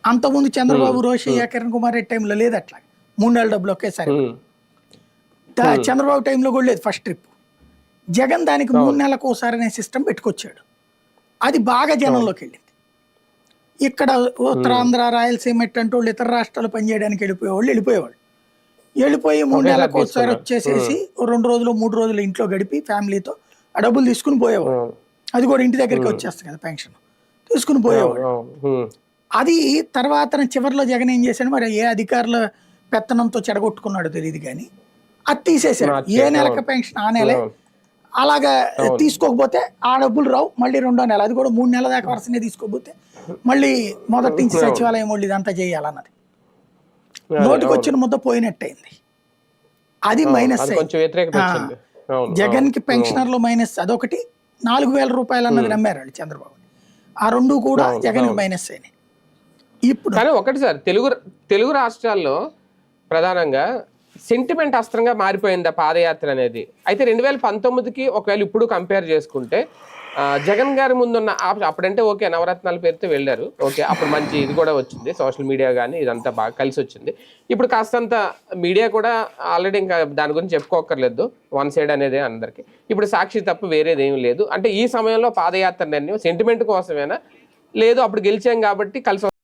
అంతకుముందు చంద్రబాబు, రోషయ్య, కిరణ్ కుమార్ రెడ్డి టైంలో లేదు అట్లా 3 నెలల డబ్బులు ఒకేసారి. చంద్రబాబు టైంలో కూడా లేదు ఫస్ట్ ట్రిప్. జగన్ దానికి 3 నెలలకు ఒకసారి అనే సిస్టమ్ పెట్టుకొచ్చాడు. అది బాగా జనంలోకి వెళ్ళింది. ఇక్కడ ఉత్తరాంధ్ర, రాయలసీమ ఎట్టంటే వాళ్ళు ఇతర రాష్ట్రాలు పనిచేయడానికి వెళ్ళిపోయేవాళ్ళు. వెళ్ళిపోయి 3 నెలలకు ఒకసారి వచ్చేసేసి 2 రోజులు 3 రోజులు ఇంట్లో గడిపి ఫ్యామిలీతో ఆ డబ్బులు తీసుకుని పోయేవాడు. అది కూడా ఇంటి దగ్గరికి వచ్చేస్తుంది కదా పెన్షన్, తీసుకుని పోయేవాడు. అది తర్వాత చివరిలో జగన్ ఏం చేశాడు మరి, ఏ అధికారుల పెత్తనంతో చెడగొట్టుకున్నాడో తెలియదు కానీ అది తీసేశాడు. ఏ నెలకి పెన్షన్ ఆ నెలే. అలాగా తీసుకోకపోతే ఆ డబ్బులు రావు. మళ్ళీ 2వ నెల, అది కూడా 3 నెలల దాకా వరుసనే తీసుకోకపోతే మళ్ళీ మొదటి నుంచి సచివాలయం వాళ్ళు ఇదంతా చేయాలన్నది. నోటికి వచ్చిన ముద్ద పోయినట్టయింది. అది మైనస్. జగన్ కి పెన్షనర్లు మైనస్ అదొకటి. 4,000 రూపాయలు అన్నది నమ్మారు వాళ్ళు చంద్రబాబు. ఆ 2 కూడా జగన్ మైనస్ అయినాయి. ఇప్పుడు కానీ ఒకటి సార్, తెలుగు రాష్ట్రాల్లో ప్రధానంగా సెంటిమెంట్ అస్త్రంగా మారిపోయింది పాదయాత్ర అనేది. అయితే 2019కి ఒకవేళ ఇప్పుడు కంపేర్ చేసుకుంటే జగన్ గారి ముందున్న అప్పుడంటే ఓకే నవరత్నాల పేరుతో వెళ్ళారు, ఓకే అప్పుడు మంచి ఇది కూడా వచ్చింది, సోషల్ మీడియా కానీ ఇదంతా బాగా కలిసి వచ్చింది. ఇప్పుడు కాస్తంత మీడియా కూడా ఆల్రెడీ ఇంకా దాని గురించి చెప్పుకోకర్లేదు, వన్ సైడ్ అనేది అందరికీ. ఇప్పుడు సాక్షి తప్ప వేరేది ఏమి లేదు. అంటే ఈ సమయంలో పాదయాత్ర నిర్ణయం సెంటిమెంట్ కోసమేనా, లేదు అప్పుడు గెలిచాం కాబట్టి కలిసి